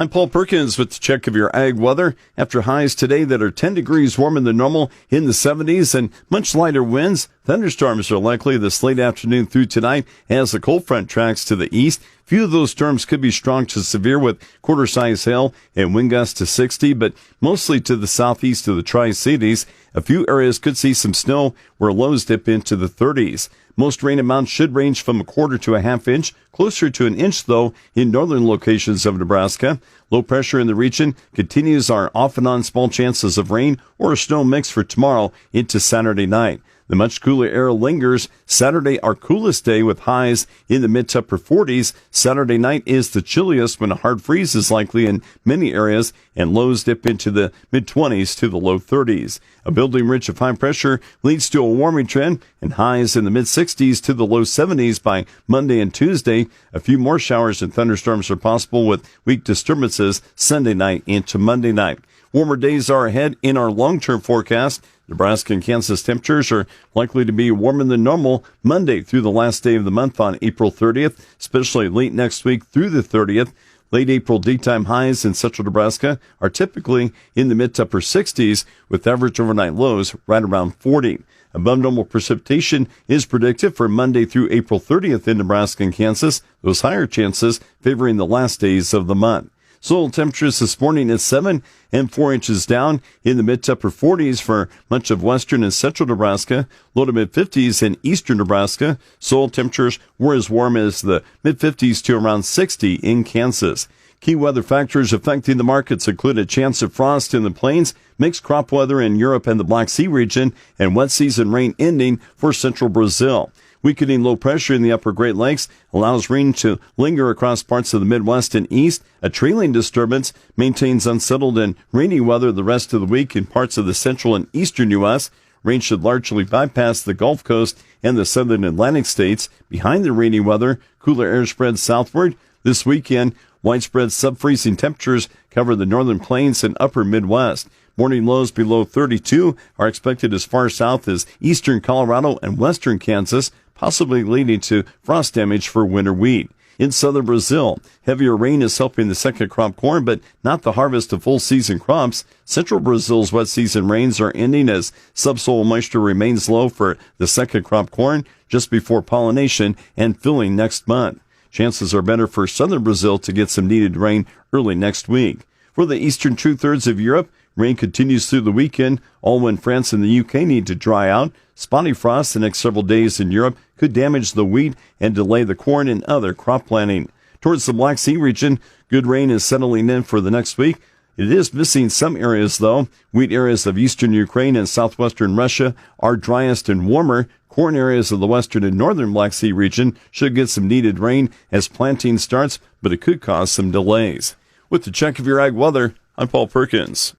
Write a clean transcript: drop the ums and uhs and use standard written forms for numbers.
I'm Paul Perkins with the check of your ag weather. After highs today that are 10 degrees warmer than normal in the 70s and much lighter winds, thunderstorms are likely this late afternoon through tonight as the cold front tracks to the east. Few of those storms could be strong to severe with quarter-size hail and wind gusts to 60, but mostly to the southeast of the Tri-Cities. A few areas could see some snow where lows dip into the 30s. Most rain amounts should range from a quarter to a half inch, closer to an inch, though, in northern locations of Nebraska. Low pressure in the region continues our off-and-on small chances of rain or a snow mix for tomorrow into Saturday night. The much cooler air lingers. Saturday, our coolest day with highs in the mid to upper 40s. Saturday night is the chilliest when a hard freeze is likely in many areas, and lows dip into the mid-20s to the low 30s. A building ridge of high pressure leads to a warming trend, and highs in the mid-60s to the low 70s by Monday and Tuesday. A few more showers and thunderstorms are possible with weak disturbances Sunday night into Monday night. Warmer days are ahead in our long-term forecast. Nebraska and Kansas temperatures are likely to be warmer than normal Monday through the last day of the month on April 30th, especially late next week through the 30th. Late April daytime highs in central Nebraska are typically in the mid to upper 60s, with average overnight lows right around 40. Above normal precipitation is predicted for Monday through April 30th in Nebraska and Kansas, those higher chances favoring the last days of the month. Soil temperatures this morning is 7 and 4 inches down in the mid to upper 40s for much of western and central Nebraska, low to mid 50s in eastern Nebraska. Soil temperatures were as warm as the mid 50s to around 60 in Kansas. Key weather factors affecting the markets include a chance of frost in the plains, mixed crop weather in Europe and the Black Sea region, and wet season rain ending for central Brazil. Weakening low pressure in the upper Great Lakes allows rain to linger across parts of the Midwest and East. A trailing disturbance maintains unsettled and rainy weather the rest of the week in parts of the central and eastern U.S. Rain should largely bypass the Gulf Coast and the southern Atlantic states. Behind the rainy weather, cooler air spreads southward. This weekend, widespread sub-freezing temperatures cover the northern plains and upper Midwest. Morning lows below 32 are expected as far south as eastern Colorado and western Kansas, possibly leading to frost damage for winter wheat. In southern Brazil, heavier rain is helping the second crop corn, but not the harvest of full season crops. Central Brazil's wet season rains are ending as subsoil moisture remains low for the second crop corn just before pollination and filling next month. Chances are better for southern Brazil to get some needed rain early next week. For the eastern two-thirds of Europe, rain continues through the weekend, all when France and the UK need to dry out. Spotty frost the next several days in Europe could damage the wheat and delay the corn and other crop planting. Towards the Black Sea region, good rain is settling in for the next week. It is missing some areas, though. Wheat areas of eastern Ukraine and southwestern Russia are driest and warmer. Corn areas of the western and northern Black Sea region should get some needed rain as planting starts, but it could cause some delays. With the check of your ag weather, I'm Paul Perkins.